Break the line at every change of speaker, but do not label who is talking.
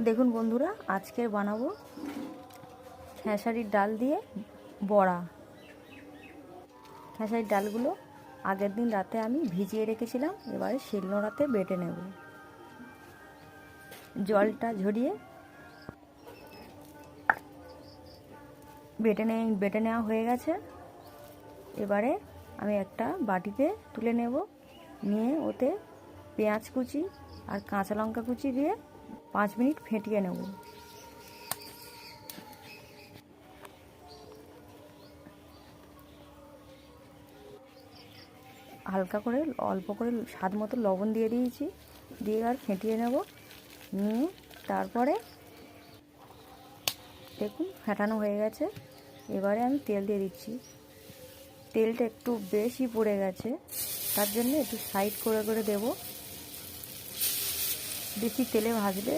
দেখুন বন্ধুরা, আজকে বানাবো খেসারির ডাল দিয়ে বড়া। খেসারির ডালগুলো আগের দিন রাতে আমি ভিজিয়ে রেখেছিলাম, এবারে শিলনোড়াতে বেটে নেব। জলটা ঝরিয়ে বেটে নেওয়া হয়ে গেছে। এবারে আমি একটা বাটিতে তুলে নেব, নিয়ে ওতে পেঁয়াজ কুচি আর কাঁচা লঙ্কা কুচি দিয়ে 5 মিনিট ফেটিয়ে নেব। হালকা করে অল্প করে স্বাদ মতো লবণ দিয়ে দিয়েছি, দিয়ে আর ফেটিয়ে নেব। নিয়ে তারপরে দেখুন ফেটানো হয়ে গেছে। এবারে আমি তেল দিয়ে দিচ্ছি। তেলটা একটু বেশি পড়ে গেছে, তার জন্য একটু সাইড করে করে দেব। বেশি তেলে ভাজলে